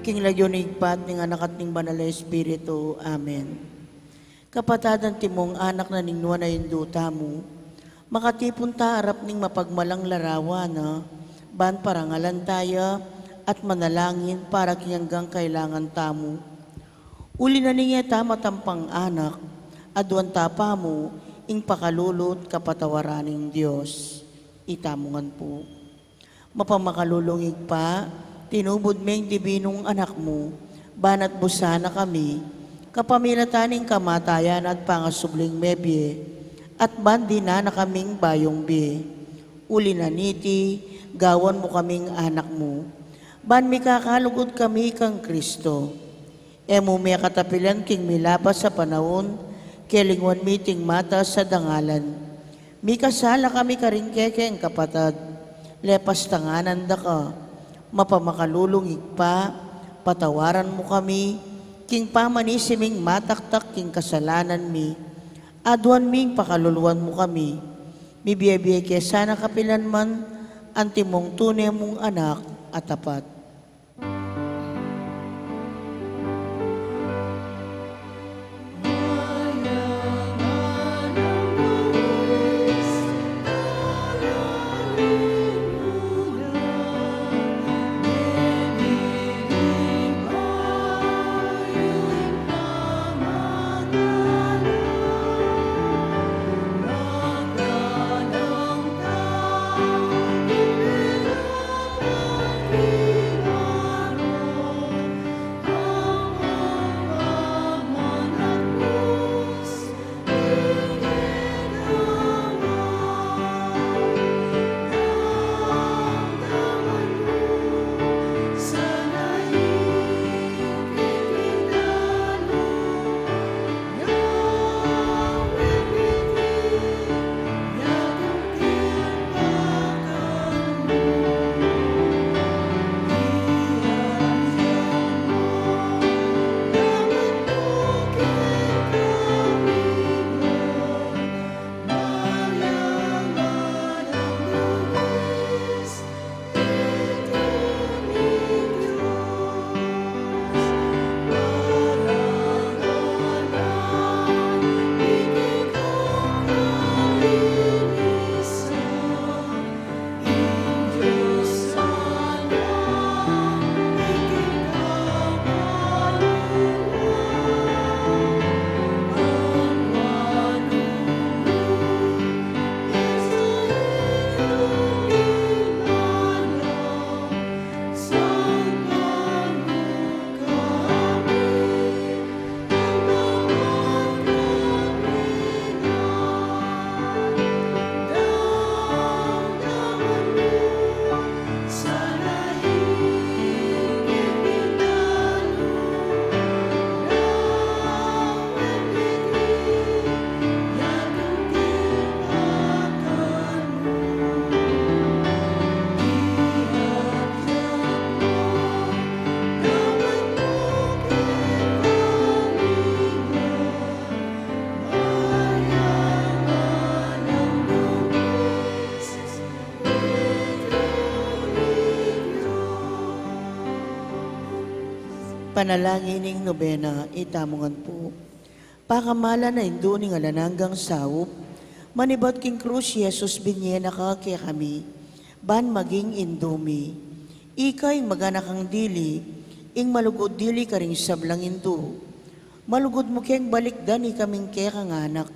King lagyo ni igpat ng anak at ng banal na Espiritu. Amen. Kapatadan timong anak na ningnuan na induta mo, makatipon ta harap ning mapagmalang larawan na ban parangalan tayo at manalangin para kiyanggang kailangan tamo. Uli na niya ta matampang anak, aduan tapa mo, ing pakalulot kapatawaraning Diyos. Itamungan po. Mapamakalulungig pa, tinubod meng dibinong anak mo, banat busana kami, kapamilataning kamatayan at pangasubling mebye, at bandi na kaming bayong be. Uli na niti, gawan mo kaming anak mo, ban mi kakalugod kami kang Kristo. Emo may katapilan king milabas sa panahon, kelingwan miting mata sa dangalan. Mi kasala kami karingkekeng kapatad, lepas tanganan da ka, mapamakalulungig pa, patawaran mo kami, king pamanisiming mataktak king kasalanan mi, aduan ming pakaluluan mo kami, bibiyabiyay kaya sana kapilan man, antimong tunay mong anak at tapat. Panalangin nobena, itamongan po. Pakamala na indo ni ngalananggang sawop, manibat king krus Yesus binyena ka kaya kami, ban maging indomi. Ikay maganakang dili, ing malugod dili ka ring sablang indo. Malugod mo keng balikdan kaming kaya kang anak.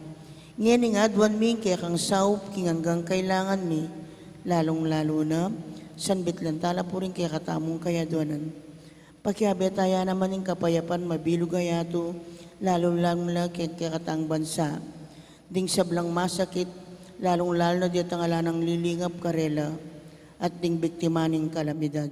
Ngayon adwan ming kaya kang sawop king hanggang kailangan mi, lalong-lalo na, sanbit lang tala po rin kaya katamong kaya doanan. Pakiabetaya naman ng kapayapan mabilog ayato, lalong-lalo na kaya katang bansa. Ding sablang masakit, lalong-lalo na diya tangala ng lilingap karela at ding biktima ng kalamidad.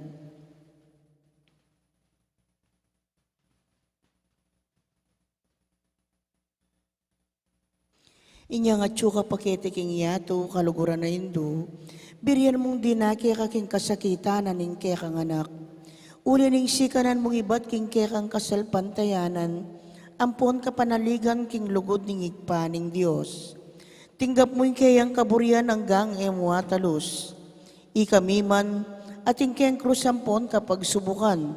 Inya nga tsuka pakete king yato, kaluguran na indo, biriyan mong dinaki kaking kasakitan na ning kaya kang anak. Uli ning sikanan mong ibat king kekang kasalpantayanan, ampon ka panaligan king lugod ning igpa ning Diyos. Tinggap mo'y kayang kaburian hanggang emwa talus. Ikamiman at kayang krus ampon kapag subukan.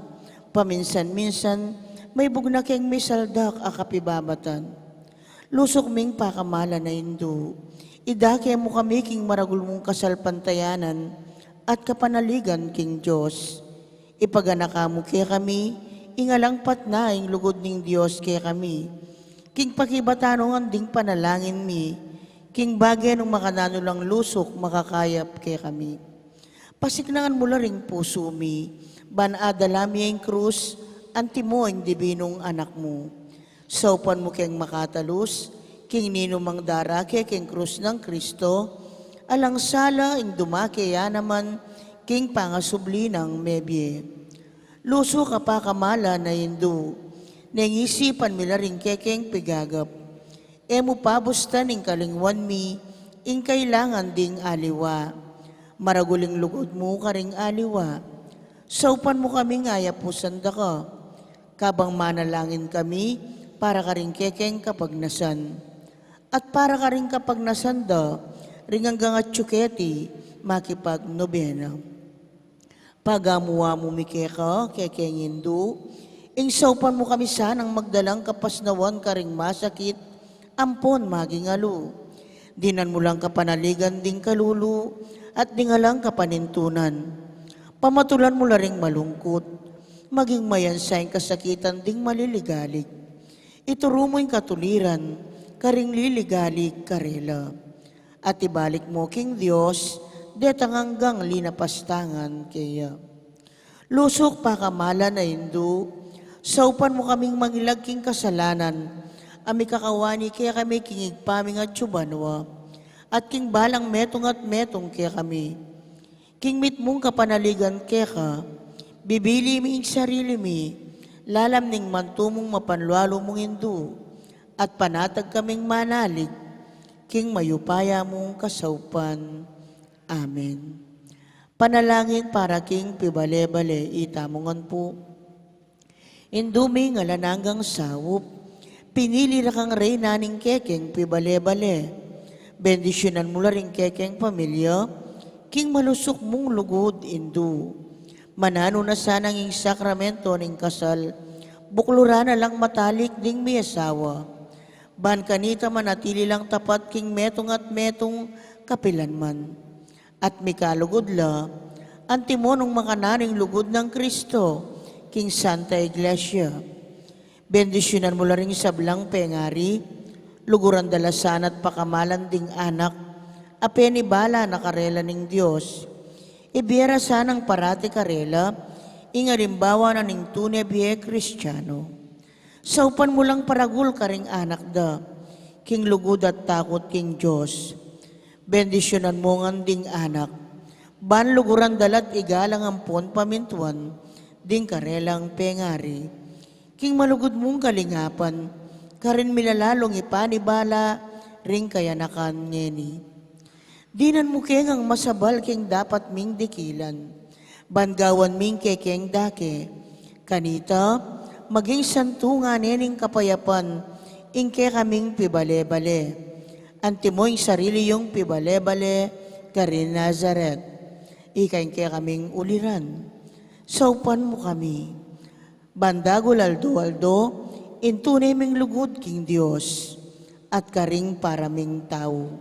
Paminsan-minsan may bugna kayang misaldak akapibabatan. Lusok ming pakamala na indo. Idake mo kami king maragul mong kasalpantayanan at kapanaligan king Diyos. Ipaganaka mo kaya kami, ingalang patna ing lugod ning Diyos kaya kami. King pakibatanong ding panalangin mi, king bagay nung makanano lang lusok makakayap kaya kami. Pasiknangan mo ring puso mi, ban adalami ang krus, antimo ang dibinong anak mo. Saupan mo kayang makatalus, king ninumang dara kaya king krus ng Kristo, alang sala ing dumakaya naman, king pangasubli ng mebye. Luso ka pa kamala na indo, nangisipan mila rin kekeng pigagap. Emo pabustan ing kalingwan mi, ing kailangan ding aliwa. Maraguling lugod mo ka ring aliwa. Saupan mo kaming ayapusan da ka. Kabang manalangin kami, para ka rin kekeng kapagnasan. At para ka rin kapagnasan da, ring hanggang at tsuketi, makipag nobena. Pagamuwa mo mikeka, kekeng indo, ing saupan mo kami sanang magdalang kapasnawan ka ring masakit, ampon maging alo. Dinan mo lang kapanaligan ding kalulu, at dingalang kapanintunan. Pamatulan mo la ring malungkot, maging mayansay kasakitan ding maliligalig. Ituro mo yung katuliran, karing liligalig karela. At ibalik mo king Diyos, detang hanggang linapastangan kaya. Lusok pa kamala na indo, saupan mo kaming mangilag king kasalanan, ami kakawani kaya kami kingig paming at tsubanwa, at king balang metong at metong kaya kami. King mit mong kapanaligan kaya ka, bibili mi ing sarili mi, lalam ning mantumong mapanlualo mong indo, at panatag kaming manalig, king mayupaya mong kasaupan. Amen. Panalangin para king pibale-bale, itamongan po. Indumi nga lananggang sawop, pinili ra kang reyna ning kekeng pibale-bale. Bendisyonan mo la ring kekeng pamilya, king malusok mong lugod indo. Manano na sanang ing sakramento ning kasal, buklura na lang matalik ding may asawa. Ban kanita manatili lang tapat king metong at metong kapilan man. At mikalugod la, antimonong makananing lugod ng Kristo, king Santa Iglesia. Bendisyonan mo la ring sablang pengari, luguran dalasan at pakamalan ding anak, apenibala na karela ning Diyos. Ibiyara sanang parati karela, ingalimbawa na ning tunay biye Kristiyano. Saupan mo lang paragul ka ring anak da, king lugod at takot king Diyos. Bendisyonan mo ng ding anak, ban luguran dalat igalang ampon pamintuan, ding karelang pengari. King malugod mong kalingapan, karin milalalong ipanibala, ring kayanakan ngeni. Dinan mo kengang masabal king dapat ming dikilan, bangawan ming kekeng dake, kanita, maging santungan nening kapayapan, ingke kaming pibale-bale. Antimoy sarili yung pibale-bale, karin Nazaret. Ikain kaya kaming uliran. Saupan mo kami. Bandagol aldo-aldo, intunay ming lugod king Dios, at karing paraming tao.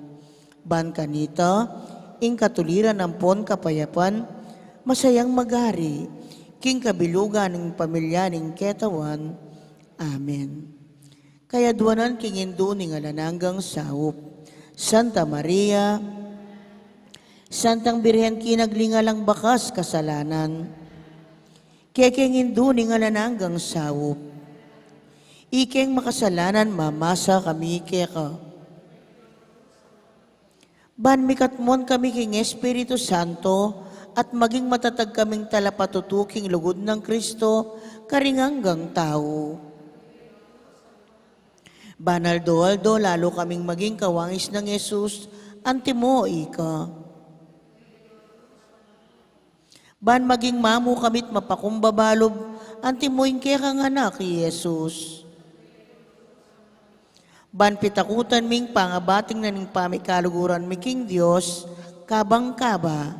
Ban kanita, ing katuliran ampon kapayapan, masayang magari, king kabilugan ng pamilya ng ketawan. Amen. Kaya duwanan king indo ning alananggang saup. Santa Maria, Santang Birhen kinaglingalang bakas kasalanan, kekeng indo ning alananggang saup. Ikeng makasalanan mamasa kami keka. Ban mikatmon kami king Espiritu Santo, at maging matatag kaming talapatutuking lugod ng Kristo, karinganggang tao. Banaldo-aldo, lalo kaming maging kawangis ng Yesus, antimo ika. Ban maging mamu kamit mapakumbabalob, antimoing kekang anak ni Yesus. Ban pitakutan ming pangabating na ning pamikaluguran mi king Diyos, kabang-kaba,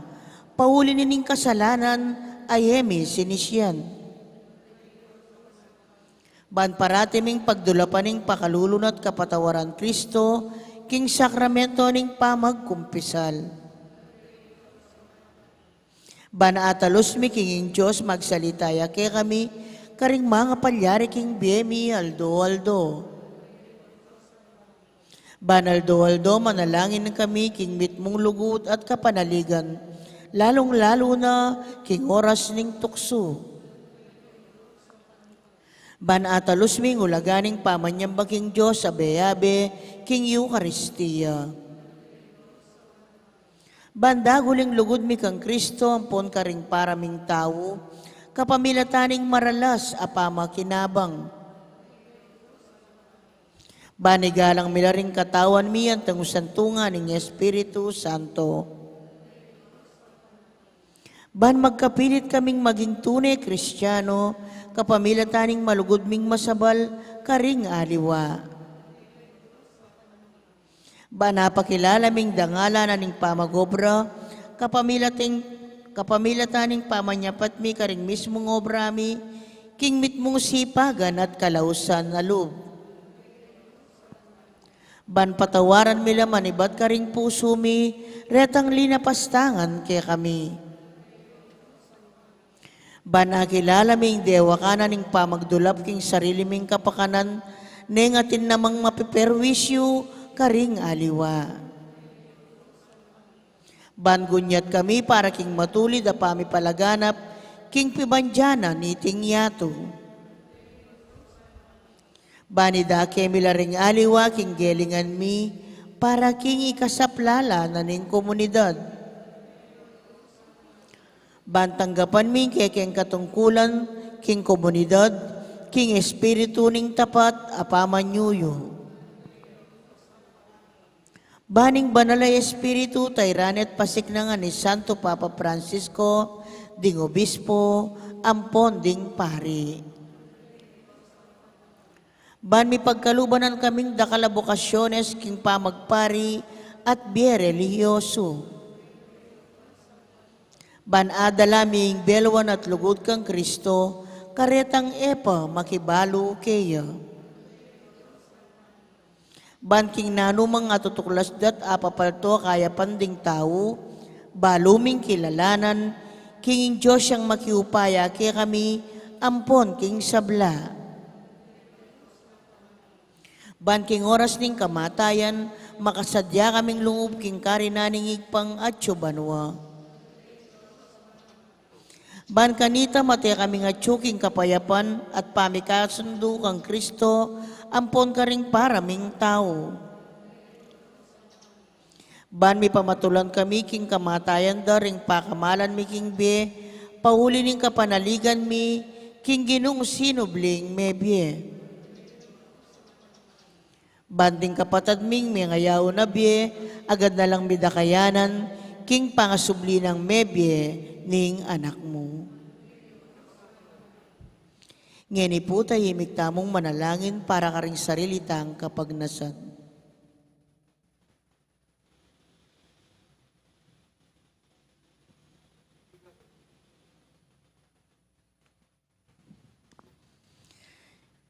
pauli nining kasalanan, ayemi sinisyan. Ban parati ming pagdulapaning pakalulunat kapatawaran Kristo, king sakramento ning pamagkumpisal. Ban atalos mi king Diyos magsalitaya ke kami, karing mga palyari king biyemi aldo-aldo. Ban aldo-aldo, manalangin kami king mitmong lugod at kapanaligan, lalong-lalo na king oras ning tukso. Ban atalos ming ulaganing pamanyamba king Diyos sa beyabe, king Eucharistia. Bandaguling lugod mi kang Kristo, ampon karing paraming tao, kapamilataning maralas apama kinabang. Banigalang milaring katawan mi ang tangusantungan ng Espiritu Santo. Ban magkapilit kaming maging tunay Kristiyano, kapamilataning malugod ming masabal, karing aliwa. Ban napakilala ming dangala na ning pamagobra, kapamilataning pamanyapat mi karing mismong obra mi, king mitmong sipagan at kalausan na loob. Ban patawaran mi laman ibat karing puso mi, retang linapastangan ke kami. Ban nakilala ming dewa ka na ning pamagdulap king sarili ming kapakanan, nengatin namang mapiperwisyo, karing aliwa. Ban gunyat kami para king matulid a pamipalaganap, king pibandyana niting yato. Banida kemi laring aliwa, king gelingan mi, para king ikasaplala na ning komunidad. Bantanggapan mi kekeng katungkulan, king komunidad, king espiritu ning tapat, apamanyuyo. Baning banalay espiritu, tayranet pasik na nga ni Santo Papa Francisco, ding obispo, ampon ding pari. Ban mi pagkalubanan kaming dakalabokasyones, king pamagpari, at biye religyoso. Ban adala ming belwan at lugod kang Kristo, karetang epa makibalo keya. Ban king nanumang atutuklas dat apapalto kaya panding tao, baluming kilalanan, king Diyos siyang makiupaya ke kami, ampon king sabla. Ban king oras ning kamatayan, makasadya kaming lungub king karinaning igpang at banwa. Ban kanita mati kami nga tsuking kapayapan at pamikasundo kang Kristo, ampon karing paraming tao. Ban mi pamatulan kami king kamatayan daring pakamalan mi king be, pauli ning kapanaligan mi, king ginung sinubling mebye. Banding kapatad ming may ngayaw na bye, agad na lang midakayanan, king pangasubli ng mebye ning anak mo. Ngeni po tahimik tamong manalangin para karing sarilitang kapagnasan.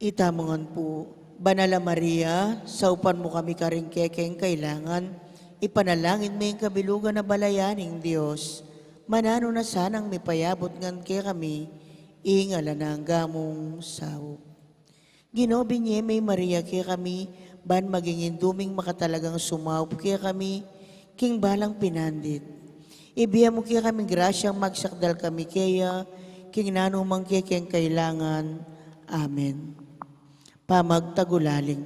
Itamongan po, Banala Maria, saupan mo kami karing kekeng kailangan, ipanalangin mo yung kabilugan na balayaning Diyos. Manano na sanang may payabot ngan kay kami, ingala na ang gamong sao. Ginobinye may Maria kay kami, ban maging induming makatalagang sumaup kay kami, king balang pinandit. Ibiya mo kay kami grasyang magsakdal kami kaya, king nanumang kekeng kailangan. Amen. Pamagtagulaling.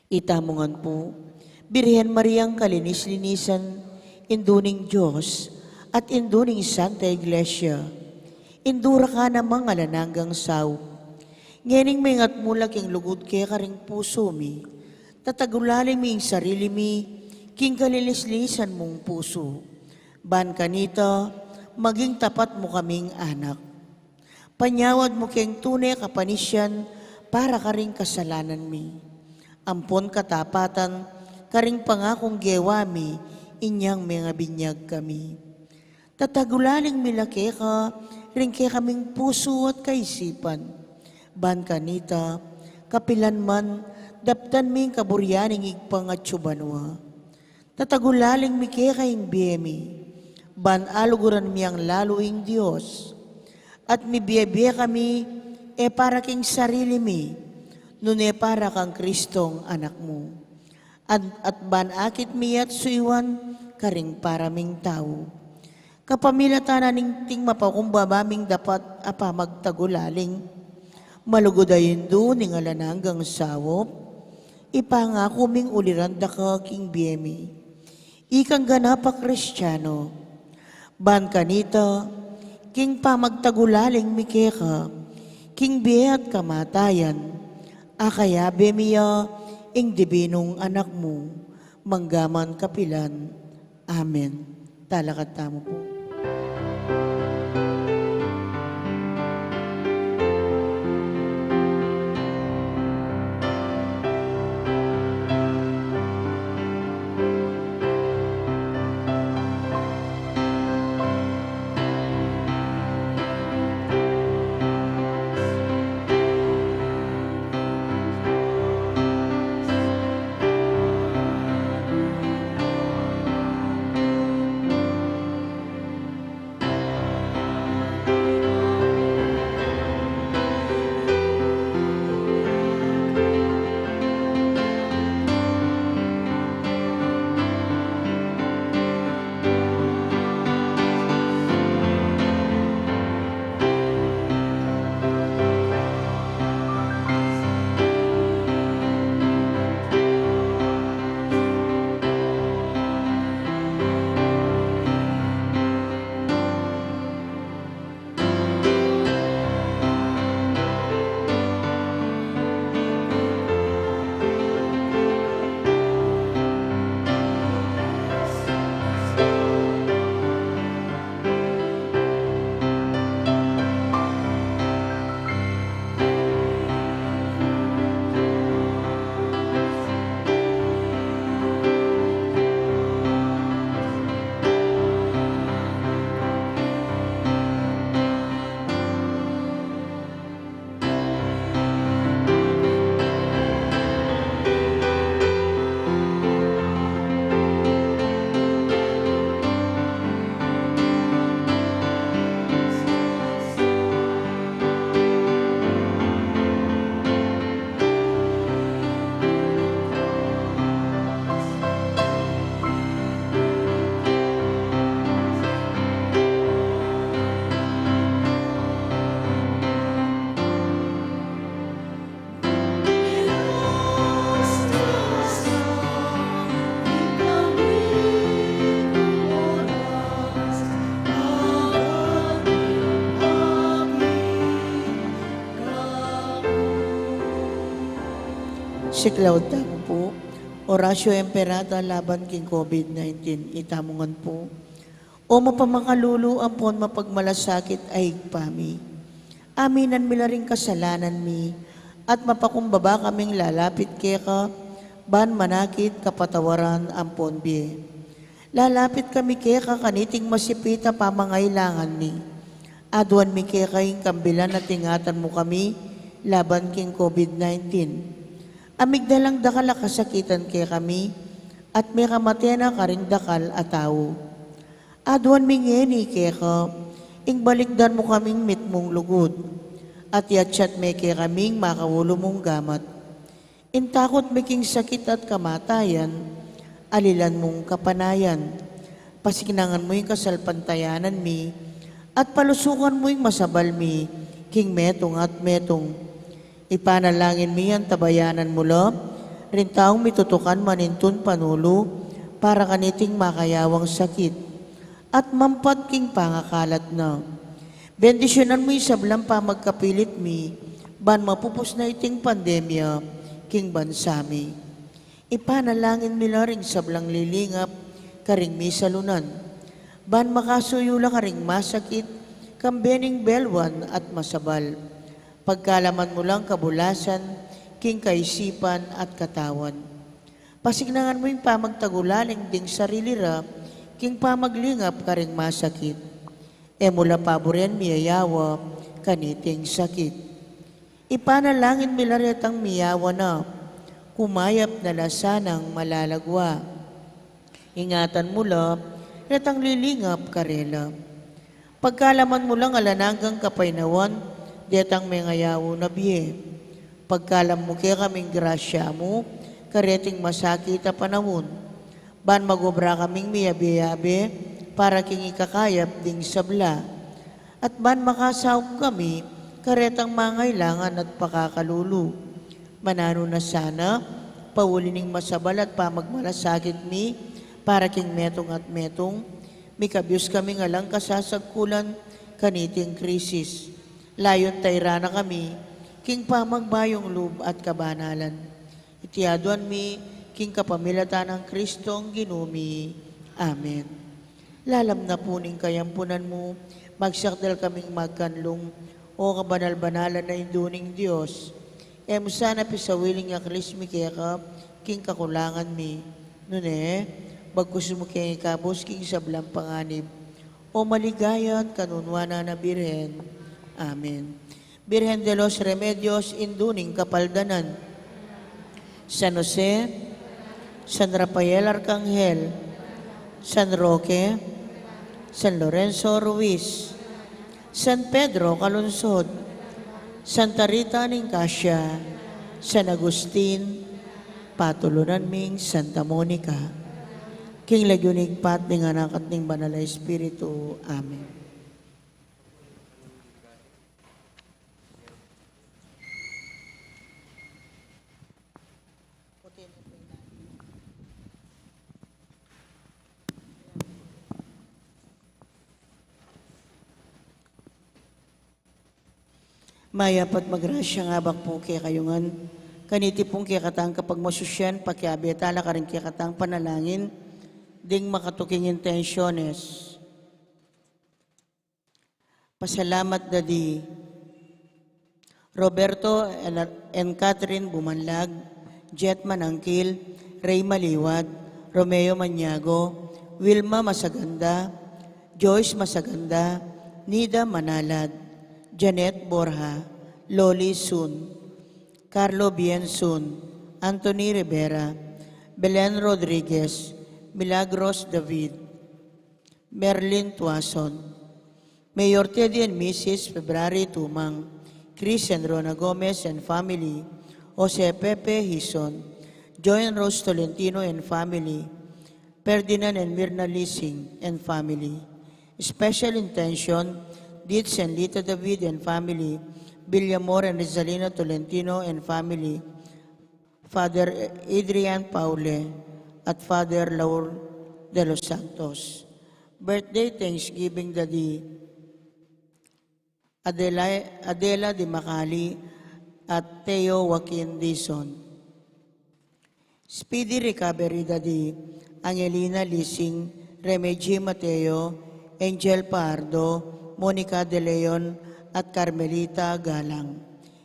Itamongan po, Birhen Mariang kalinis-linisan, induning Diyos, at induning Santa Iglesia, indura ka namang alananggang saw. Ngening may ngat mulak yung lugod kaya karing puso mi, tatagulaling mi yung sarili mi, king kalilis-lisan mong puso. Ban kanita, maging tapat mo kaming anak. Panyawad mo keng tunay kapanisyan, para karing kasalanan mi. Ampon katapatan, karing pangakong gewami, inyang mga binyag kami. Tatagulaling milake ka, ring kay kaming puso at kaisipan. Ban kanita, kapilan man, daptan ming kaburyaning igpang at tsubanwa. Tatagulaling mi kay kaying biyemi, ban aluguran mi ang laluing Diyos. At mi biya kami, para king sarili mi, nun para kang Kristong anak mo. At ban akit mi at suiwan, karing paraming tao. Kapamilatan na ting mapakumbabaming dapat apa magtagulaling. Malugodayin doon ng alananggang sawop, ipangako ming uliranda ka king biyemi. Ikang ganapa Kristiyano, ban kanita, king pamagtagulaling mikeka, king biya at kamatayan, akaya bemiya, ing dibinong anak mo, manggaman kapilan. Amen. Talakat tamo po. Si Claudia po, Orasyo Emperata laban king COVID-19, itamongan po. O mapamangalulu ampon mapagmalasakit ay pami. Aminan mi ring kasalanan mi, at mapakumbaba kaming lalapit keka, ban manakit kapatawaran ampon biye. Lalapit kami keka kaniting masipita pamangailangan ni. Adwan mi keka yung kambilan at ingatan mo kami, laban king COVID-19. Amigdalang dakal a kasakitan kay kami, at may kamatena karing dakal a tao. Adwan mingeni kay ka, ing balikdan mo kaming mitmong lugod, at yatsyat may kay kaming makawulo mong gamat. Intakot making sakit at kamatayan, alilan mong kapanayan. Pasikinangan mo yung kasalpantayanan mi, at palusukan mo yung masabal mi, king metong at metong. Ipanalangin mi ang tabayanan mo lo, rin taong mitutukan manintun panulo, para kaniting makayawang sakit, at mampat king pangakalat na. Bendisyonan mo yung sablang pamagkapilit mi, ban mapupos na iting pandemya, king bansami. Ipanalangin mi ring sablang lilingap, karing mi salunan. Ban makasuyula karing masakit, kambening belwan at masabal. Pagkalaman mo lang kabulasan, king kaisipan at katawan. Pasignangan mo yung pamagtagulaling ding sarilira, king pamaglingap karing masakit. Mula paboren miyayawa, kaniting sakit. Ipanalangin milaretang miyawa na, kumayap na lasanang malalagwa. Ingatan mo lang, retang lilingap karela. Pagkalaman mo lang alananggang kapainawan, detang may ngayawo na biye. Pagkalam mo kaya kaming grasya mo, kareting masakit a panahon. Ban magobra kaming miyabi-yabi, para king ikakayap ding sabla. At ban makasawag kami, karetang mangailangan at pakakalulu. Manano na sana, paulining masabal at pamagmalasakit mi, para king metong at metong, mikabyos kami nga lang kasasagkulan, kaniting krisis. Layon tayrana kami, king pamagbayong loob at kabanalan. Itiaduan mi, king kapamilatan ng Kristong ginumi. Amen. Lalam na puning kayampunan mo, magsakdal kaming magkanlong, o kabanal-banalan na induning Diyos. Sana pisawiling nga Krismi kaya ka, king kakulangan mi. Nune, bagkus mo kaya ikabos king sablang panganib, o maligayan kanunwana na Birhen. Amen. Birhen de los Remedios, induning kapaldanan. San Jose, San Rafael Arcangel, San Roque, San Lorenzo Ruiz, San Pedro Calunsod, Santa Rita Nicasia, San Agustin, patulunan ming Santa Monica, king lagyunig pat ning anak at ning banal na Espiritu. Amen. Mayapat magrasya nga bak po kaya kayungan, kaniti pong kaya katang kapag masusyan, pakiabetala ka rin kaya katang panalangin, ding makatuking intensyones. Pasalamat Daddy Roberto and Catherine Bumanlag, Jet Manangkil, Ray Maliwad, Romeo Maniago, Wilma Masaganda, Joyce Masaganda, Nida Manalad, Janet Borja, Loli Sun, Carlo Biensun, Anthony Rivera, Belen Rodriguez, Milagros David, Merlin Tuason, Mayor Teddy and Mrs. February Tumang, Chris and Rona Gomez and family, Jose Pepe Hison, Joy and Rose Tolentino and family, Ferdinand and Mirna Lising and family. Special intention, Ditz and Lita David and family, Villamor and Rizalina Tolentino and family, Father Adrian Paule at Father Laur de los Santos. Birthday Thanksgiving Daddy Adela de Macali at Teo Joaquin Dizon. Speedy recovery Daddy Angelina Lising, Remedy Mateo, Angel Pardo, Monica De Leon at Carmelita Galang.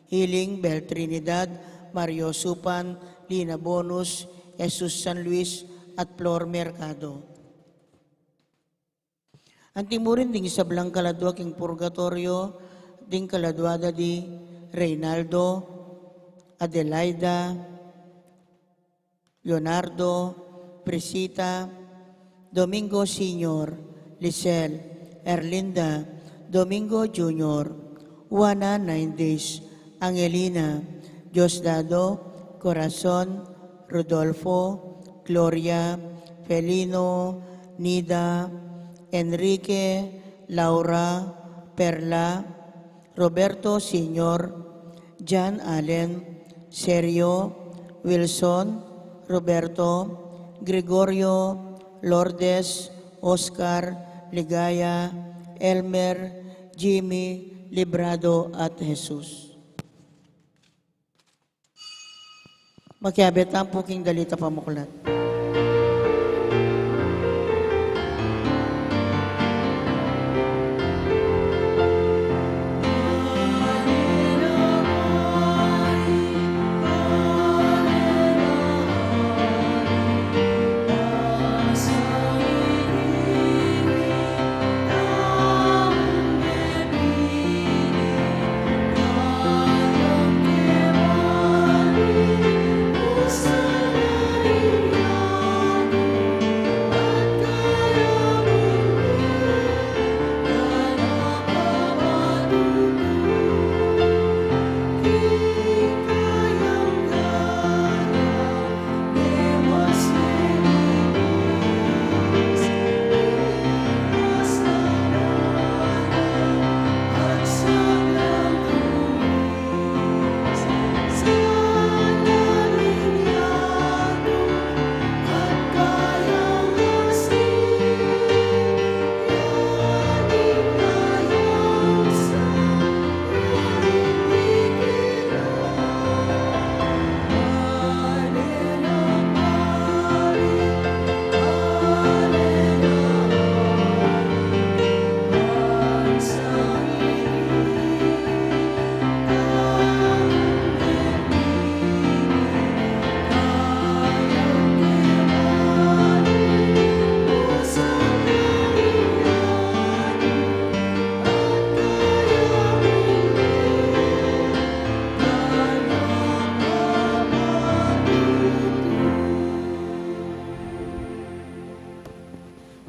Healing Bel Trinidad, Mario Supan, Lina Bonus, Jesus San Luis at Flor Mercado. Antimurin ding sablang kaladwa king purgatorio, ding kaladwada di Reynaldo, Adelaida, Leonardo, Prisita, Domingo Sr., Lisel, Erlinda, Domingo Jr., Juana Naindes, Angelina, Diosdado, Corazon, Rodolfo, Gloria, Felino, Nida, Enrique, Laura, Perla, Roberto Sr., John Allen, Sergio, Wilson, Roberto, Gregorio, Lourdes, Oscar, Ligaya, Elmer, Jimmy, Librado at Jesus. Makiabit ang puking dalita pamuklat.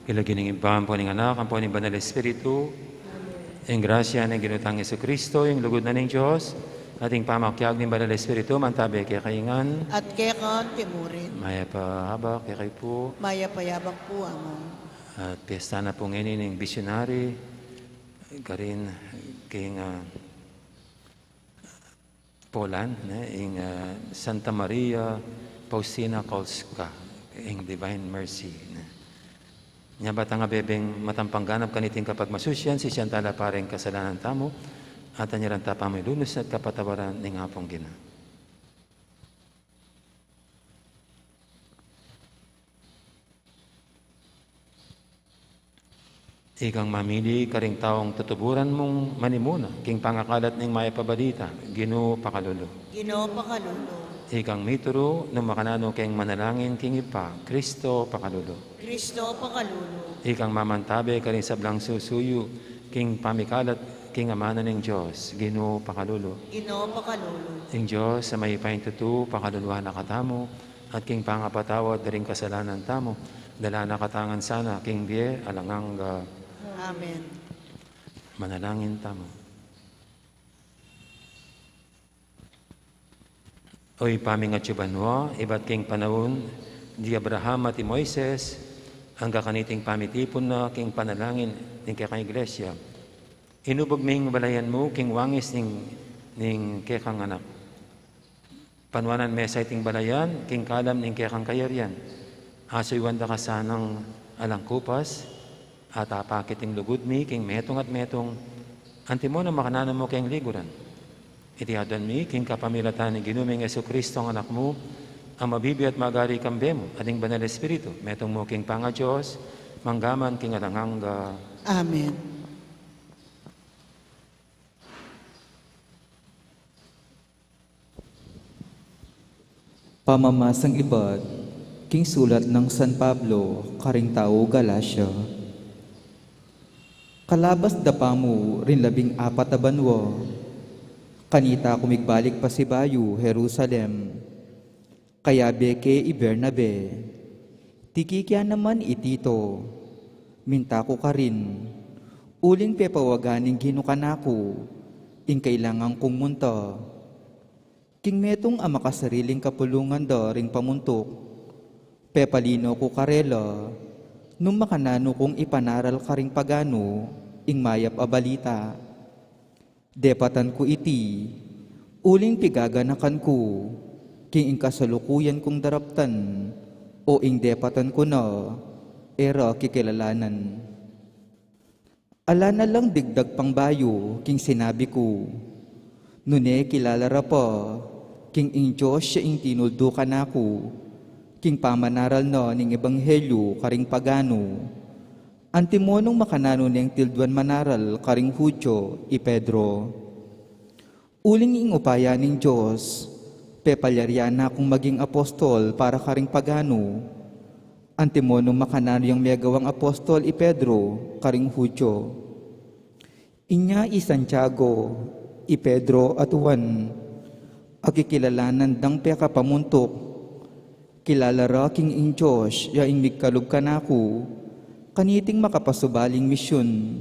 Ilagining imbang po ng anak, ang po ng Banal Espiritu, ang grasya ng ginutang Yesu Kristo, yung lugod na ng Diyos, ating pamakyag ng Banal Espiritu, mantabi kay kaingan, At kekan timurin, maya pa habak kay po, maya payabang po among. at piyesta na po ngayon ng visionary, karin kay Poland, yung Santa Maria Faustina Kolska, yung Divine Mercy. Nya bata nga bebeng matampangganap kaniting kapag masusyan, si siyang tala pareng kasalanan tamo, at anyaran tapang may lunos at kapatawaran ng hapong gina. Ikang mamili karing taong tutuburan mong manimuna, king pangakalat ng maya pabalita, Ginoo pakalulu. Ginoo pakalulu, Ikang mituro ng makanano keng manalangin king ipa, Kristo pakalulu. Kristo pakalulu, Ikang mamantabe karing sablang susuyo, king pamikalat, king amana ng Diyos, Ginoo pakalulu. Ginoo pakalulu, Ing Diyos sa may paintutu, pakaluluhan na katamo, at king pangapatawad na ring kasalanan tamo, dala na katangan sana, king biye, alangang Amen. manalangin tamo. Oy paming at yubanwa, iba't king panahon, di Abraham at Moises, ang kakaniting pamitipon na king panalangin ng kekang iglesia. Inubog ming balayan mo, king wangis ning kekang anak. Panwanan mesa iting balayan, king kalam ning kekang kayarian. Asoy wanda ka sanang alangkupas, at apakiting lugod mi, king metong at metong, antimo na makananan mo king liguran. Itihadan mi, king kapamilatan ni Ginuming Yesu Kristo ang anak mo, ang mabibi at magari kambe mo, ading Banal Espiritu, metong mo king panga Diyos, manggaman king alanganga. Amen. Pamamasang ibad, king sulat ng San Pablo, karing tao Galacia. Kalabas da pa mo rin 14 na banwa, Kanita kumigbalik pa si Bayu, Jerusalem. Kaya beke i Bernabe. Tikikya naman itito. Minta ko ka rin. Uling pepawaganing ginukanako. Ing kailangan kong munta. King metong ama kasariling kapulungan da ring pamuntok. Pepalino ko karela. Nung makanano kong ipanaral ka ring pagano. Ing mayap a balita. Depatan ko iti. Uling pigaganakan ko. King ing kasalukuyan kong daraptan. O ing depatan ko na. Era kikilalanan. Ala na lang digdag pang bayo. King sinabi ko. Nune kilalara pa. King ing Diyos siya ing tinuldo ka na ko. King pamanaral na ning ebanghelyo karing pagano. Antimonong makanano niyang tilduan manaral karing Hudyo i Pedro. Uling ing upaya ning Diyos, pepalyaryan na akong maging apostol para karing pagano. Antimonong makanano yung megawang apostol i Pedro karing Hudyo. Inya i Santiago, i Pedro at Juan, agikilalanan dang peka pamuntok. Kilalara king ing Diyos, ya ing migkalog ka na ko, kaniting makapasubaling misyon.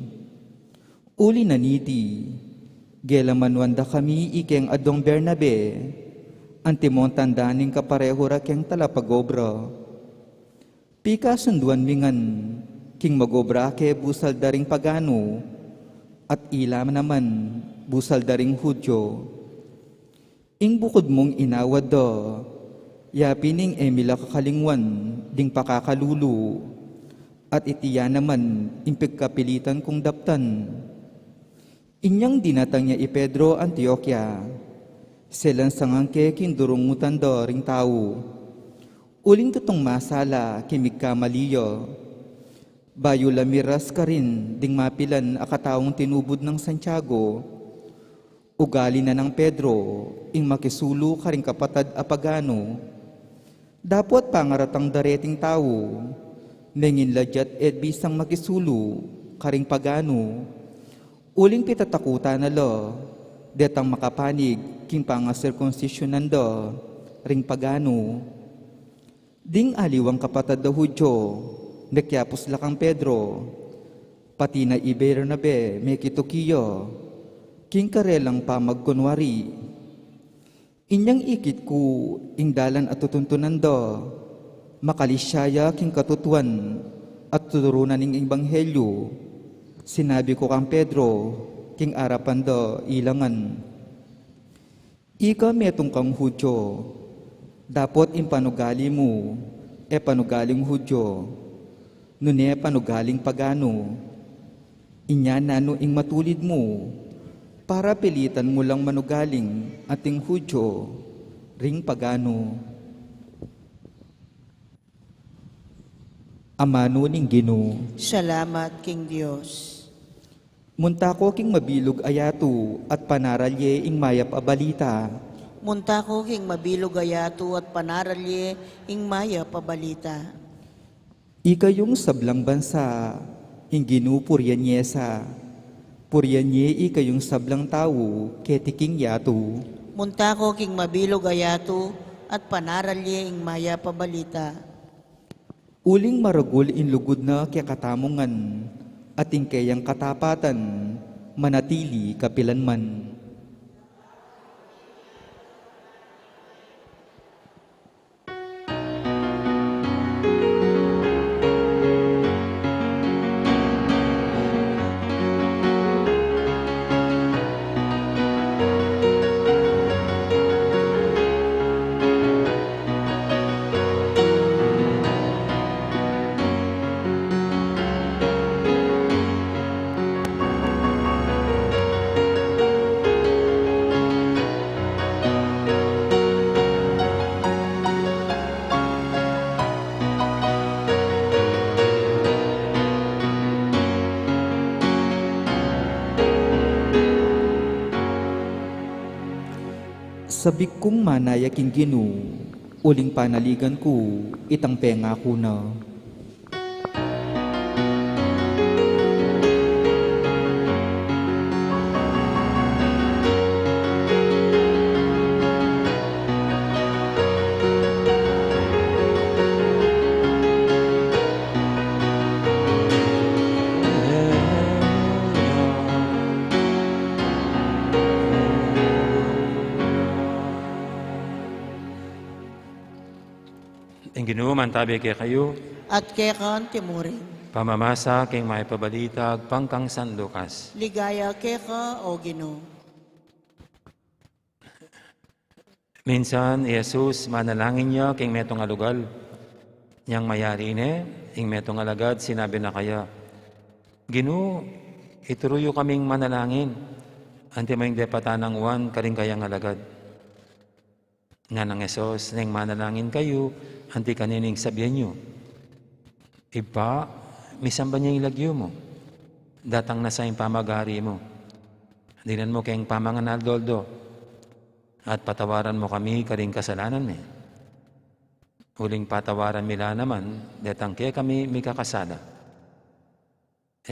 Uli na niti, gelamanwanda kami ikeng adong Bernabe, antimon tandaning kapareho ra keng talapagobra. Pika sunduan mingan, king magobra ke busal daring pagano, at ilam naman busal daring Hudyo. Ing bukod mong inawad da, yapining emila kakalingwan, ding pakakalulu, at itiya naman impigkapilitan kong daptan. Inyang dinatang niya i Pedro Antioquia, selan sangangke kindurungutan da ring tao. Uling tutong masala kimig kamaliyo, bayo lamiras ka rin ding mapilan akataong tinubod ng Santiago. Ugali na ng Pedro, ing makisulu ka ring kapatad apagano. Dapot pangaratang dareting tao, nengin ladyat bisang makisulu, karing pagano. Uling pitatakutan na lo, detang makapanig, king pangasirkonsisyonan do, ring pagano. Ding aliwang kapatad da Hudyo, nakyapos lakang Pedro, pati na Bernabe, may kitukiyo, king karelang pamagkunwari. Inyang ikit ko, ing dalan at tutuntunan do, makalisyaya king katutuan at tuturunan ning ebanghelyo. Sinabi ko kang Pedro, king arapan do ilangan. Ika metong kang Hudyo, dapot impanugali mo, panugaling Hudyo, nune panugaling pagano. Inya nano ing matulid mo, para pilitan mo lang manugaling ating Hudyo, ring pagano. Amano ning Ginoo. Salamat, King Diyos. Munta ko king mabilog ayato at panaralye ing mayap a balita. Munta ko king mabilog ayato at panaralye ing maya pabalita. Ikayong sablang bansa, ing Ginoo puryanyesa. Puryanye ikayong sablang tao, ketiking yato. Munta ko king mabilog ayato at panaralye ing maya pabalita. Uling maragul in lugod na kaya katamungan, ating kayang katapatan, manatili kapilanman. Sabik kong manayaking Ginoo, uling panaligan ko, itang penga ko na. Ginoo mantabi kay kayo, at kekan timurin. pamamasa king maipabalitag pangkang San Lucas. Ligaya keka o Ginoo. Minsan, Jesus, manalangin niya king metong alugal. Yang mayari ne, ing metong alagad, sinabi na kaya, Ginoo, ituruyo kaming manalangin. Ante mo yung depatanang uwan, karing kayang alagad. Nga ng Jesus, nang manalangin kayo, anti kanining sabihan nyo. Iba, misan ba niya ilagyo mo? Datang na sa yung pamagari mo. Dinan mo kayong pamangan aldoldo. At patawaran mo kami karing kasalanan mi. Huling patawaran mila naman, detang kaya kami may kakasala.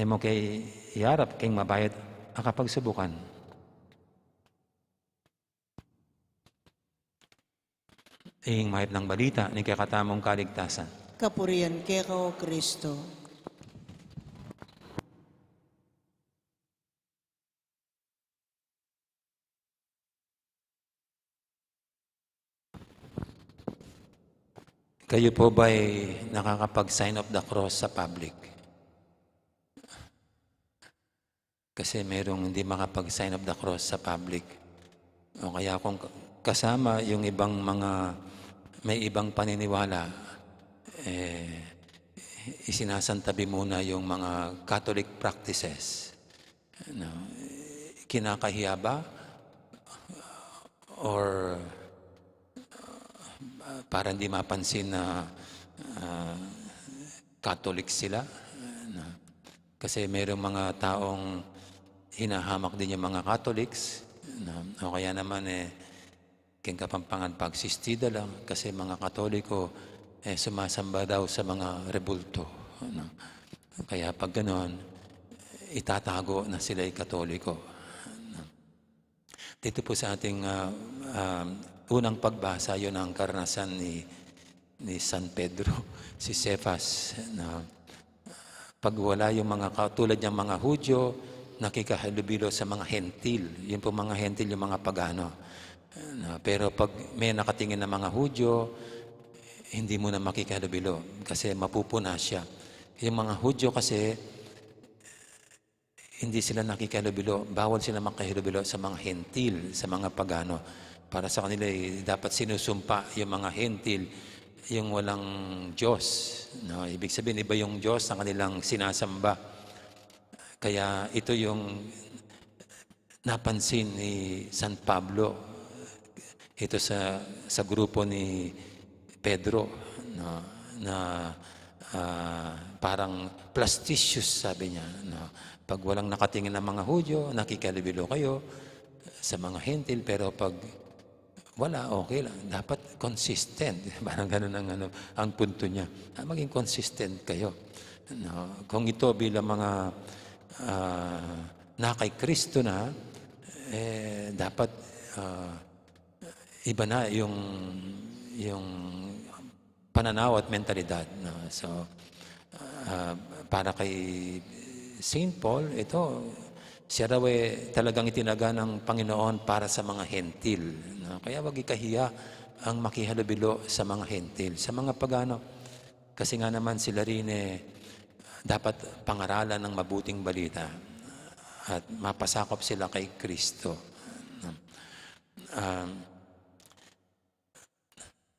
Mo kay iarap kayong mabayad ang kapagsubukan. Ing mahip ng balita ni kakatamong kaligtasan. Kapurian keka o Kristo. Kayo po ba'y nakakapag-sign of the cross sa public? Kasi merong hindi makapag-sign of the cross sa public. O kaya kung kasama yung ibang mga may ibang paniniwala, isinasantabi muna yung mga Catholic practices. Kinakahiya ba? Or para hindi mapansin na Catholic sila? Kasi mayroong mga taong hinahamak din yung mga Catholics. O kaya naman king kapampangan pagsistida lang kasi mga Katoliko sumasamba daw sa mga rebulto. Kaya pag ganoon, itatago na sila ay Katoliko. Dito po sa ating unang pagbasa, yun ang karanasan ni San Pedro, si Cephas, na pagwala yung mga katulad niyang mga Hudyo, nakikahalubilo sa mga hentil. Yun po mga hentil, yung mga pagano. Pero pag may nakatingin na mga Hudyo, hindi mo na makikahalubilo kasi mapupuna siya. Yung mga Hudyo kasi, hindi sila nakikihalubilo. Bawal sila makihalubilo sa mga hentil, sa mga pagano. Para sa kanila, dapat sinusumpa yung mga hentil, yung walang Diyos. No? Ibig sabihin, iba yung Diyos na kanilang sinasamba. Kaya ito yung napansin ni San Pablo. Ito sa grupo ni Pedro, no? Na parang plasticious, sabi niya. No? Pag walang nakatingin ng mga Hudyo, nakikihalubilo kayo sa mga hentil, pero pag wala, okay lang. Dapat consistent. Parang ganun ang punto niya. Maging consistent kayo. No? Kung ito bilang mga na kay Kristo na, dapat iba na yung pananaw at mentalidad. No? So, para kay Saint Paul, ito, siya raw talagang itinaga ng Panginoon para sa mga hentil. No? Kaya wag ikahiya ang makihalubilo sa mga hentil, sa mga pagano. Kasi nga naman sila rin dapat pangaralan ng mabuting balita at mapasakop sila kay Kristo.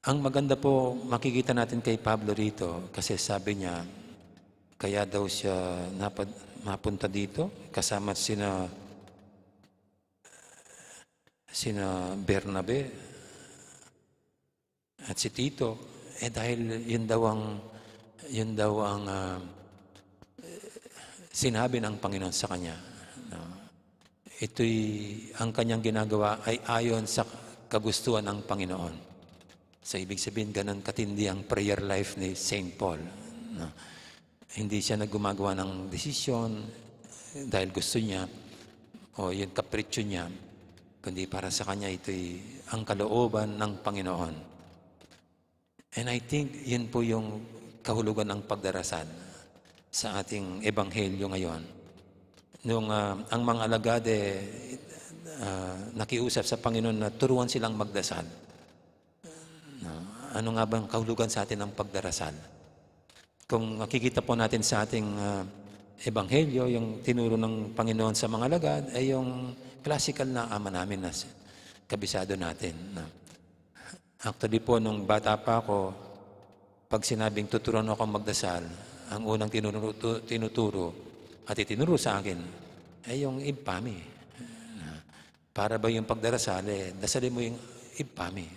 Ang maganda po, makikita natin kay Pablo rito kasi sabi niya, kaya daw siya mapunta dito kasama sina Bernabe at si Tito, dahil yun daw ang sinabi ng Panginoon sa kanya. Ito'y ang kanyang ginagawa ay ayon sa kagustuhan ng Panginoon. So ibig sabihin, ganun katindi ang prayer life ni Saint Paul. No? Hindi siya naggumagawa ng desisyon dahil gusto niya o yung kapritsyo niya, kundi para sa kanya ito'y ang kalooban ng Panginoon. And I think yun po yung kahulugan ng pagdarasal sa ating ebanghelyo ngayon. Nung ang mga alagad nakiusap sa Panginoon na turuan silang magdasal. ano nga bang kahulugan sa atin ng pagdarasal? Kung makikita po natin sa ating ebanghelyo, yung tinuro ng Panginoon sa mga alagad, ay yung classical na ama namin na kabisado natin. Actually po, nung bata pa ako, pag sinabing tuturuan ako magdasal, ang unang tinuturo at itinuro sa akin ay yung impami. Para ba yung pagdarasal, dasalin mo yung impami.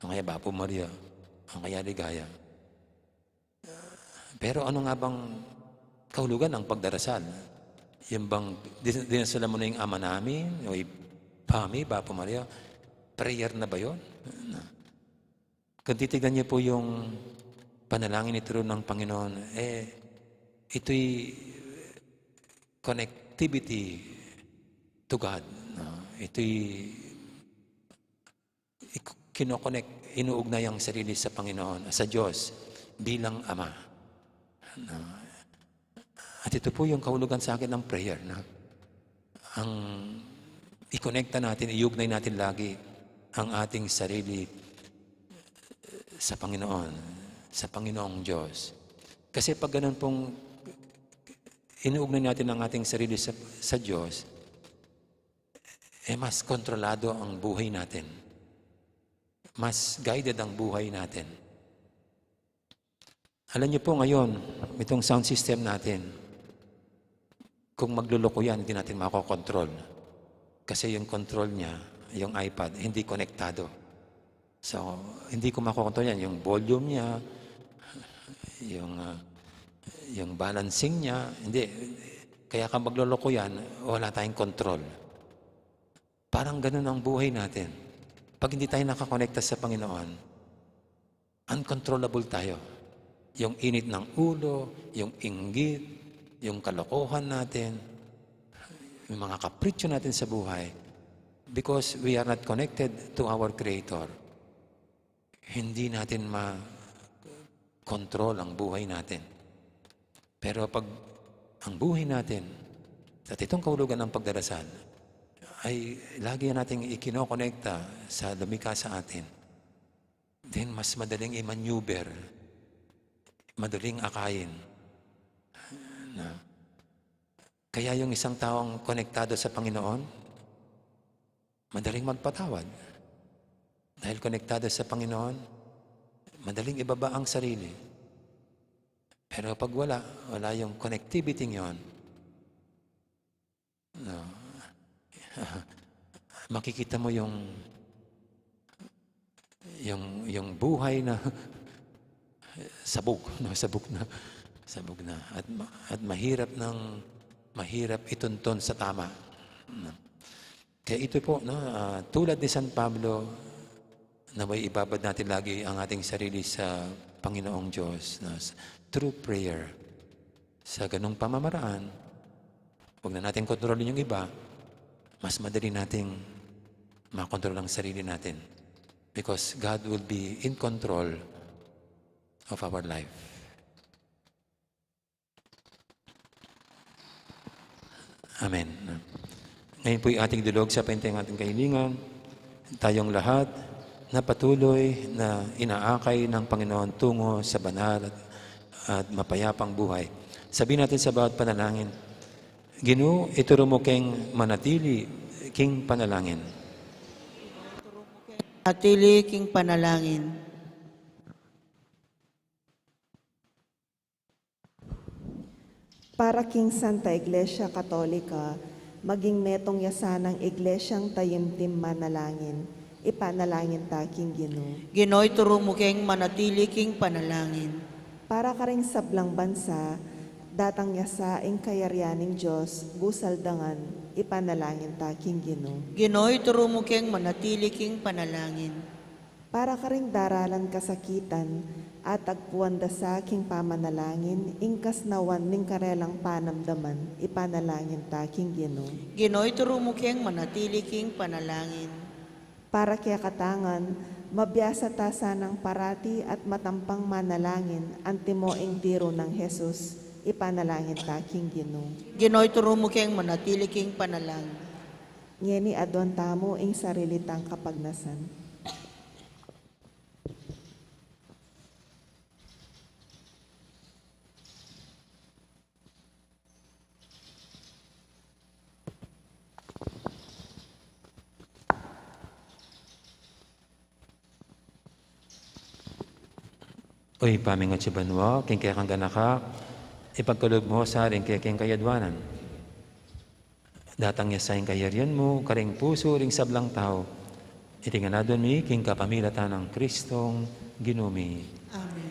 O kaya Bapo Maria, o kaya Ligaya. Pero ano nga bang kahulugan ng pagdarasal? Yung bang dinasala mo na yung ama namin, o impami, Bapo Maria, prayer na ba yun? Kung titignan niyo po yung panalangin ito ng Panginoon, ito'y connectivity to God. Ito'y kinoconnect, inuugnay ang sarili sa Panginoon, sa Diyos, bilang Ama. At ito po yung kahulugan sa akin ng prayer. Ang i-connecta natin, iugnay natin lagi ang ating sarili sa Panginoon, sa Panginoong Diyos. Kasi pag ganun pong inuugnay natin ang ating sarili sa Diyos, mas kontrolado ang buhay natin. Mas guided ang buhay natin. Alam niyo po ngayon, itong sound system natin, kung magluloko yan, hindi natin makokontrol. Kasi yung control niya, yung iPad, hindi konektado. So, hindi ko makokontrol yan. Yung volume niya, yung balancing niya, hindi. Kaya kung magluloko yan, wala tayong control. Parang ganun ang buhay natin. Pag hindi tayo nakakonekta sa Panginoon, uncontrollable tayo. Yung init ng ulo, yung inggit, yung kalokohan natin, yung mga kapritsyo natin sa buhay, because we are not connected to our Creator. Hindi natin ma-control ang buhay natin. Pero pag ang buhay natin, at itong kahulugan ng pagdarasal, ay lagi nating ikinokonekta sa lumikha sa atin, then mas madaling i-maneuver, madaling akayin. Kaya yung isang taong konektado sa Panginoon, madaling magpatawad. Dahil konektado sa Panginoon, madaling ibaba ang sarili. Pero pag wala yung connectivity yon, makikita mo yung buhay na sabog na at mahirap itunton sa tama. Kaya ito po, tulad ni San Pablo, na may ibabad natin lagi ang ating sarili sa Panginoong Diyos, through prayer. Sa ganung pamamaraan, huwag na natin kontrolin yung iba, mas madali nating makontrol ang sarili natin. Because God will be in control of our life. Amen. Ngayon po yung ating dulog sa paintay ng ating kahilingan. Tayong lahat na patuloy na inaakay ng Panginoon tungo sa banal at mapayapang buhay. Sabihin natin sa bawat panalangin, Ginoo, ituro mo keng manatili king panalangin. Atili king panalangin. Para king Santa Iglesia Katolika, maging metong yasanang iglesyang tayimtim manalangin, ipanalangin ta king Ginoo. Ginoo, ituro mo keng manatili king panalangin. Para ka ring sablang bansa, datang yasaing kayaryaning Diyos, busaldangan, ipanalangin ta king Ginoo. Ginoo, ituro mo keng manatili king panalangin. Para ka ring daralan kasakitan, at agpuan da sa king pamanalangin, ingkas nawan ning karelang panamdaman, ipanalangin ta king Ginoo. Ginoo, ituro mo keng manatili king panalangin. Para kaya katangan, mabiyasa ta sanang parati at matampang manalangin, antimoing tiro ng Jesus, ipanalangin ta king Ginoo. Ginoo, ituro mo keng manatili king panalangin. Ngeni adon tamo ing sarili tang kapagnasan. Oy, paming at sibanwa, king kaya kang ganaka, ipagkalog mo sa rin kaya king kayadwanan. Datang niya sa kayarian mo, karing puso, ring sablang tao. Itinganadon mi, king kapamilatan ng Kristong ginumi. Amen.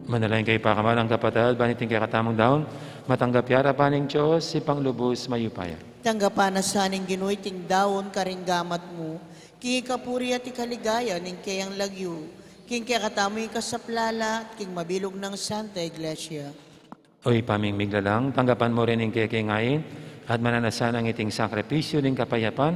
Manalain kay pakamalang kapatid, baniting kay katamong daon, matanggap yara paning Diyos, si Panglubos mayupaya. Tanggapan na saning ginuy ting daon karing gamat mo, king kapuri at ikaligaya ning kayang lagyo, king kaya katamoy kasaplala, king mabilog ng Santa Iglesia. Oy, paming miglalang, tanggapan mo rin ang kaya at mananasan ang iting sakripisyo ng kapayapan,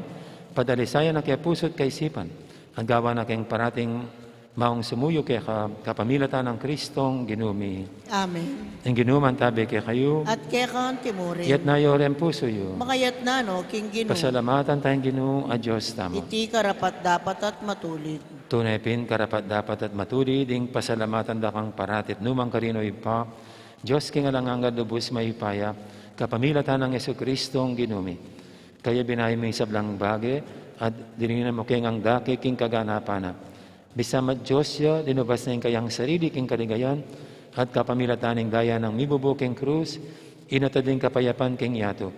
padalisayan na kaya puso't kaisipan, ang gawa na kayong parating maong sumuyo kay kapamilatan ng Kristong ginumi. Amen. Ang ginuman tabi kay kayo, At kaya kang timurin, yat na yorem puso yo. makayat na no, king ginu, Pasalamatan tayong ginu a Diyos tamo. iti karapat dapat at matulid. Tunay pin karapat dapat at matuli, ding pasalamatan da kang paratit numang karino ipa, Diyos king alanganga lubos mayupaya, kapamilatan ng Yesu Kristong ginumi. Kaya binay may sablang bage, at dininan mo king ang daki king kaganapanap. Bisamat Diyos ya, dinubas na yung kayang sarili king kaligayan, at kapamilatan ng daya ng mibubo king krus, inatading kapayapan king yato.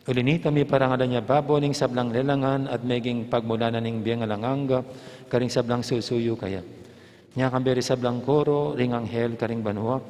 Ulinita mi parangalan niya babo ning sablang lelangan at meging pagmulanan ning biyang alanganga, karing sablang susuyo kaya. Nya kamberi sablang koro, ring anghel karing banwa,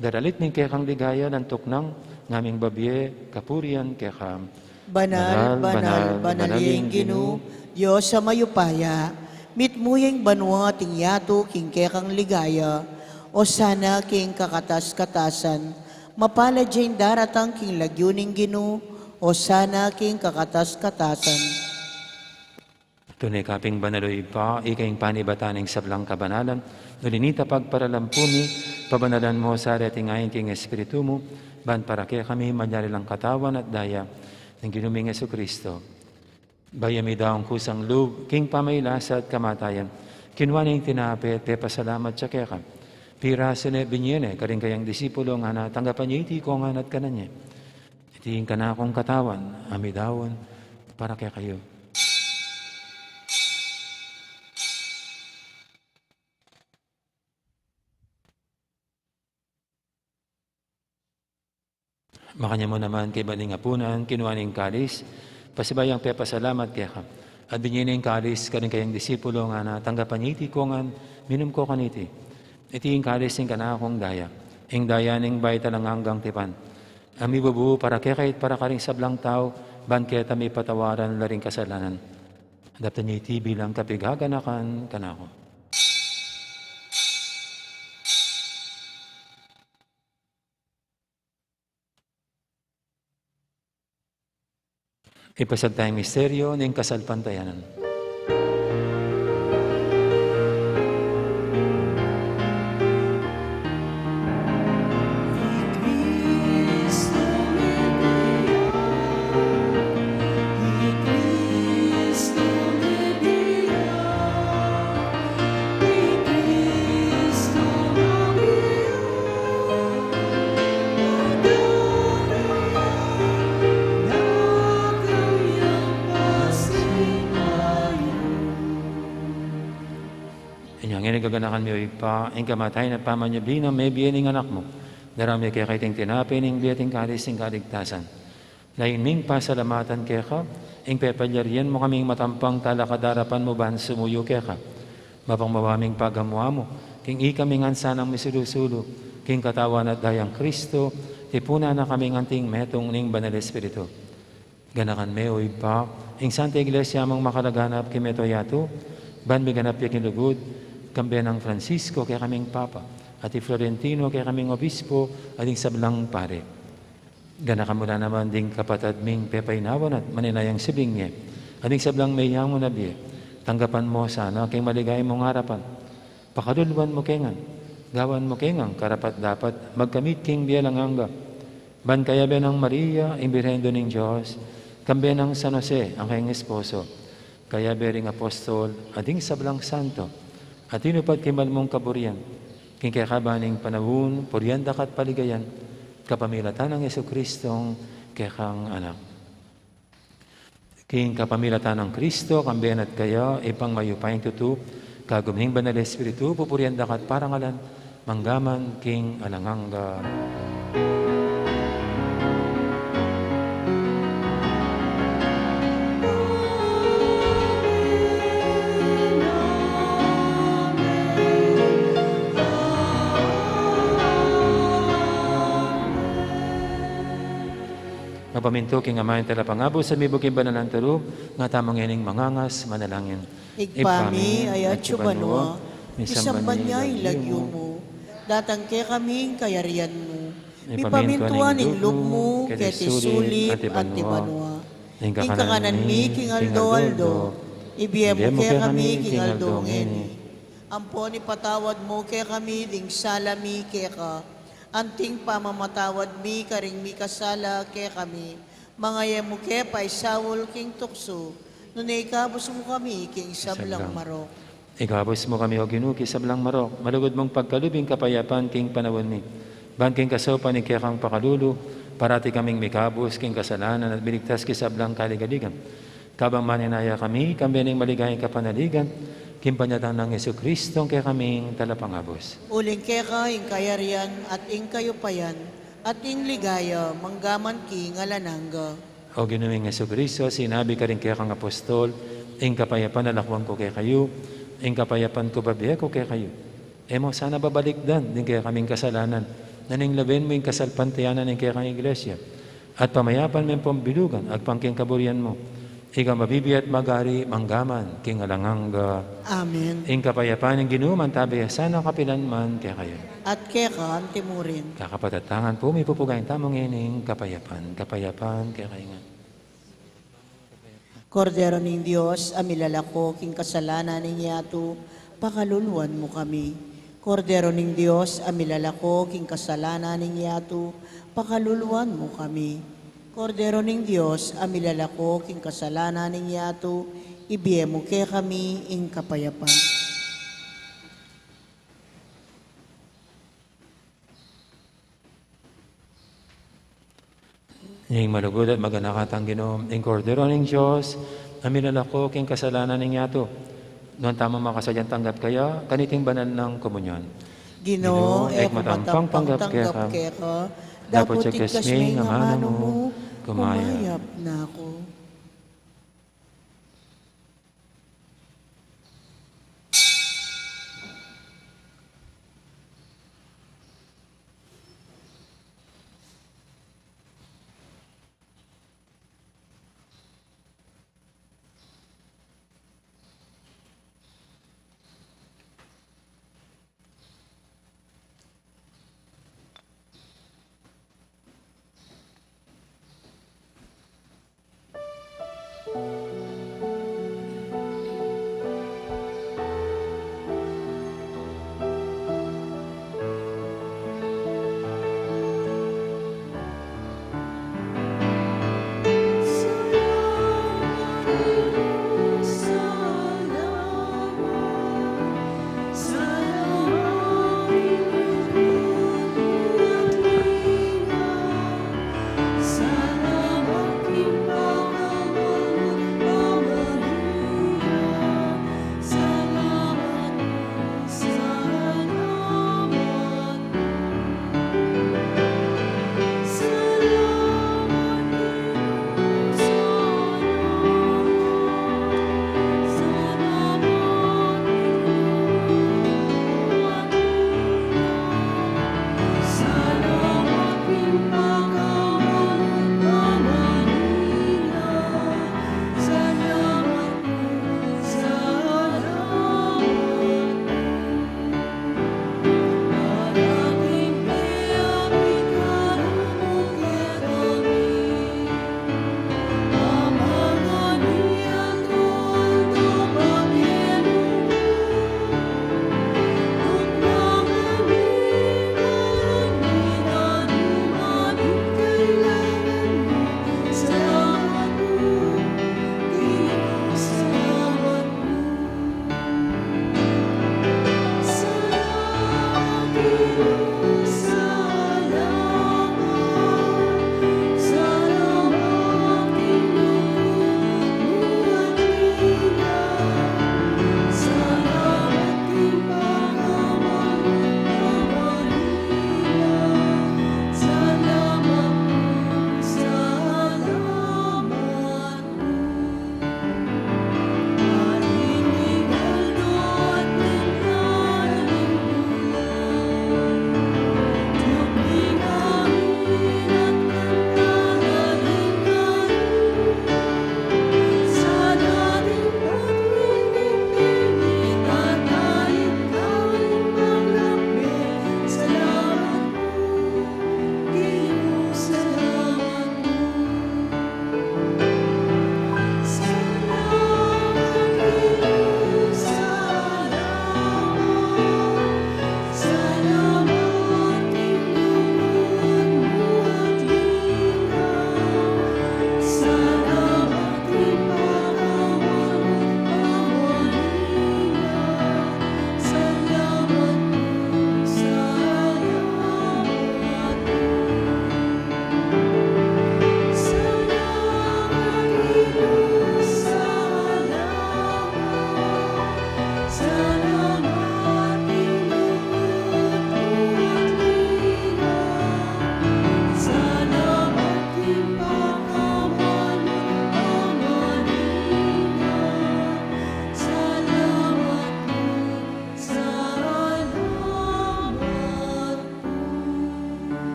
daralit ning kekang ligaya ng tuknang, ngaming babye, kapurian kekam. Banal, banal, banaling ginu, Diyos sa mayupaya, mitmuyeng banwa ting yato king kekang ligaya, o sana king kakatas-katasan, mapala dyan daratang king lagyuning ginu, o sana king kakatas-katasan. Tunay kaping banaloy pa, ikaing panibataning sablang kabanalan, nulinita pagparalampuni, pabanalan mo sa ating ayon king Espiritu mo, ban para kaya kami manyari lang katawan at daya ng ginuming Yesu Kristo. Bayami daw ang kusang loob, king pamaylasa at kamatayan, kinwaning tinapit, te pasalamat siya kaya ka. Pira sine binyene, karing kayang disipulo nga na tanggapan niya iti ko nga nat kanan niya. Itiin ka na akong katawan, amidawon, para kaya kayo. Makanya mo naman kay baning apunan, kinuhaning kalis, pasibayang pasalamat kaya ka. At binyining kalis, karing kayang disipulo nga na tanggapan niya iti ko nga, minum ko kaniti. Iti yung kalising ka na akong daya. Ing daya ning bay talang hanggang tipan. Ami bubu para kekait para karing sablang tao, ban keta may patawaran laring kasalanan. Adaptan niya iti bilang kapigaganakan kanako. Ipasag tayong misteryo ng kasalpantayanan. Inyang inigaganakan mo ipa, ang kamatay na pamanyabina, may biyaning anak mo. Darami kaya kaiting tinapin, ang biyating kalis, ang kaligtasan. Laining pasalamatan kaya ka, ang pepalyarian mo kaming matampang talakadarapan mo ban sumuyo kaya ka. Mapang mawaming pagamuha mo, king ikaming ansanang misilusulo, king katawan at dayang Kristo, tipuna na kaming anting metong ning banal Espiritu. Ganakan me o ipa, ang Santa Iglesia mong makalaganap kimeto yato, ban biganap yakin lugod, kambiyan ng Francisco kaya kaming Papa, at Florentino kaya kaming Obispo, at yung sablang pare. Gana ka mula naman ding kapatad ming pepaynawan at maninayang sibling niya, at yung sablang mayang mo na biye, tanggapan mo sana kay maligay mong harapan. Pakadulwan mo kengan, gawan mo kengan, karapat dapat, magkamit king biya lang hangga. Ban kaya ba ng Maria, imbirendo ng Diyos, kambiyan ng San Jose, ang kayong esposo, kaya bering apostol, ading sablang santo, at inupad kay malmong kaburian, king kakabaning panahon, puryanda kat paligayan, kapamilatan ng Yesu-Kristong kekang anak. King kapamilatan ng Kristo, kambiyan at kaya, ipang mayupayang tutu, kaguming banal Espiritu, pupuryanda kat parangalan, manggaman king alanganga. Mapaminto king amayin tala pangabo sa mibuking banalan taro, nga tamang yaning mangangas, manalangin. Igpami ayat subanwa, isambal niya ilagyo mo, datang ke kaming kayarian mo. Ipamintuan ing loob mo, keti sulit at tibanwa. Ing kakanan mi, king aldo-aldo, ibiyem mo ke kami, king aldo ngeni. Ampon ipatawad mo ke kami, ding salami ke ka. Anting pamamatawad mi, karing mi kasala ke kami. Mga yemo ke paisawol king tukso, nunay ikabos mo kami, king sablang marok. Ikabos mo kami o ginuki sablang marok, malugod mong pagkalubing kapayapan king panawon mi. Ban king kasopan ni kekang pakalulu, parati kaming mikabos king kasalanan at biligtas kisablang kaligaligan. Kabang maninaya kami, kambiyaning maligayang kapanaligan, kimpanyatan ng Yesu-Kristong kaya kaming talapangabos. Uling keka, ing kayarian, at ing kayupayan, at ing ligaya, manggaman ki ngalanangga. O ginuwing Yesu-Kristo, sinabi ka rin kaya kang apostol, ing kapayapan nalakwang ko kaya kayo, ing kapayapan ko babiya ko kaya kayo. Emo sana babalikdan din kaya kaming kasalanan, naning laben mo yung kasalpantiyanan ng kaya kang iglesia, at pamayapan mo yung pambilugan, agpangking kaburian mo. Ikaw mabibiyat magari manggaman, king alangangga. Amen. Ing kapayapan ng ginuman tabi, sana kapilan man kaya kayo. At keka, antimurin. Kakapatatangan po, may pupugayin tamang ining kapayapan. Kapayapan kaya kayo nga. Kordero ng Diyos, amilalako, king kasalanan ng yato, pakaluluan mo kami. Kordero ng Diyos, amilalako, king kasalanan ng yato, pakaluluan mo kami. Kordero ng Diyos, amilalako, king kasalanan ng yato, ibiyemo ke kami, ing kapayapan. Ing malugod at maganakatang ginom, ing kordero ng Diyos, amilalako, king kasalanan ng yato. Noon tamang makasadyan tanggap kaya, kaniting banal ng komunyon. Ginoo, ek matampang tanggap keka, dapat tigkas may nga mo, kumayap na ako.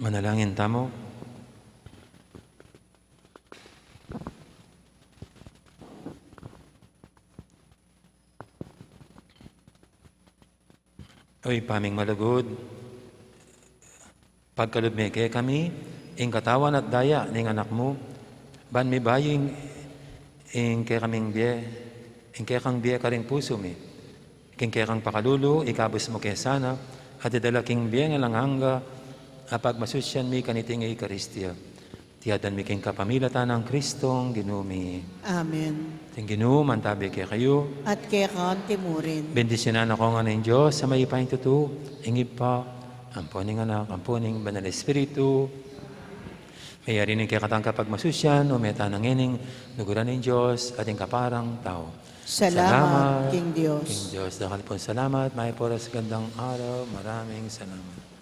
Manalangin tamo. Oy, paming malagod, pagkalubmeke kami, ing katawan at daya ning anak mo, ban mi baying ing kay kaming biye, ing kay kang biye ka rin puso mi, ing kay kang pakalulu, ikabos mo kay sana, at idalaking biye nga lang hangga, apag masusyan mi kaniting Eucharistia. Tiyadan mi king kapamilatan ng Kristong ginumi. Amen. Ting ginuman tabi kay kayo, At kaya kaunti mo rin. bendisyonan ako nga ng Diyos sa may ipaing tutu, ingib pa, amponing anak, amponing banal espiritu, mayari ning kaya katang kapag masusyan, o meta ng ining, nuguran ng Diyos, ating kaparang tao. Salamat, King Diyos. King Diyos, dakal po salamat, may poras gandang araw, maraming salamat.